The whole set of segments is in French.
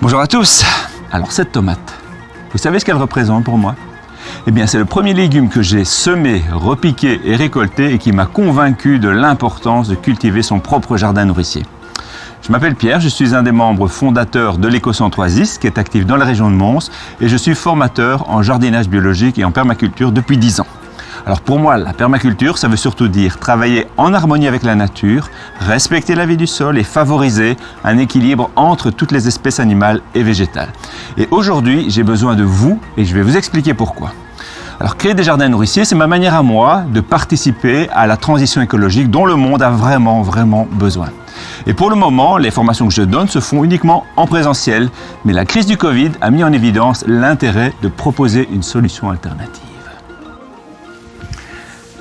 Bonjour à tous. Alors cette tomate, vous savez ce qu'elle représente pour moi? Eh bien c'est le premier légume que j'ai semé, repiqué et récolté et qui m'a convaincu de l'importance de cultiver son propre jardin nourricier. Je m'appelle Pierre, je suis un des membres fondateurs de l'écocentre Oasis qui est actif dans la région de Mons et je suis formateur en jardinage biologique et en permaculture depuis 10 ans. Alors pour moi, la permaculture, ça veut surtout dire travailler en harmonie avec la nature, respecter la vie du sol et favoriser un équilibre entre toutes les espèces animales et végétales. Et aujourd'hui, j'ai besoin de vous et je vais vous expliquer pourquoi. Alors créer des jardins nourriciers, c'est ma manière à moi de participer à la transition écologique dont le monde a vraiment besoin. Et pour le moment, les formations que je donne se font uniquement en présentiel, mais la crise du Covid a mis en évidence l'intérêt de proposer une solution alternative.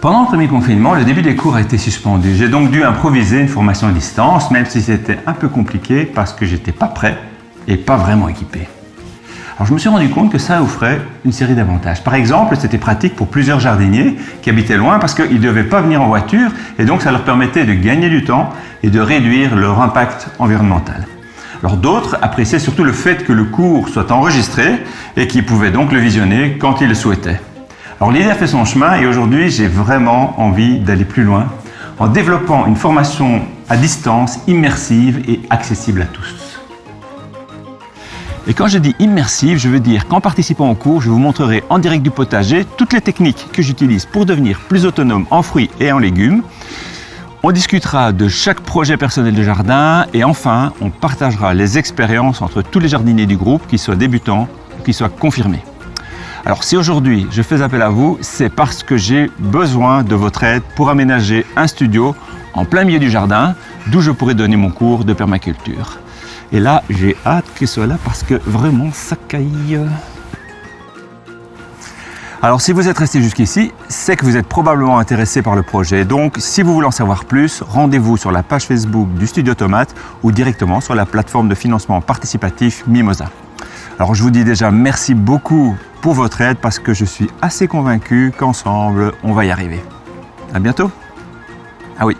Pendant le premier confinement, le début des cours a été suspendu. J'ai donc dû improviser une formation à distance, même si c'était un peu compliqué parce que j'étais pas prêt et pas vraiment équipé. Alors je me suis rendu compte que ça offrait une série d'avantages. Par exemple, c'était pratique pour plusieurs jardiniers qui habitaient loin parce qu'ils ne devaient pas venir en voiture et donc ça leur permettait de gagner du temps et de réduire leur impact environnemental. Alors d'autres appréciaient surtout le fait que le cours soit enregistré et qu'ils pouvaient donc le visionner quand ils le souhaitaient. Alors l'idée a fait son chemin et aujourd'hui j'ai vraiment envie d'aller plus loin en développant une formation à distance immersive et accessible à tous. Et quand je dis immersive, je veux dire qu'en participant au cours, je vous montrerai en direct du potager toutes les techniques que j'utilise pour devenir plus autonome en fruits et en légumes. On discutera de chaque projet personnel de jardin et enfin, on partagera les expériences entre tous les jardiniers du groupe, qu'ils soient débutants ou qu'ils soient confirmés. Alors si aujourd'hui je fais appel à vous, c'est parce que j'ai besoin de votre aide pour aménager un studio en plein milieu du jardin, d'où je pourrai donner mon cours de permaculture. Et là, j'ai hâte qu'il soit là parce que vraiment ça caille. Alors si vous êtes resté jusqu'ici, c'est que vous êtes probablement intéressé par le projet. Donc si vous voulez en savoir plus, rendez-vous sur la page Facebook du Studio Tomate ou directement sur la plateforme de financement participatif Mimosa. Alors je vous dis déjà merci beaucoup pour votre aide parce que je suis assez convaincu qu'ensemble, on va y arriver. À bientôt. Ah oui.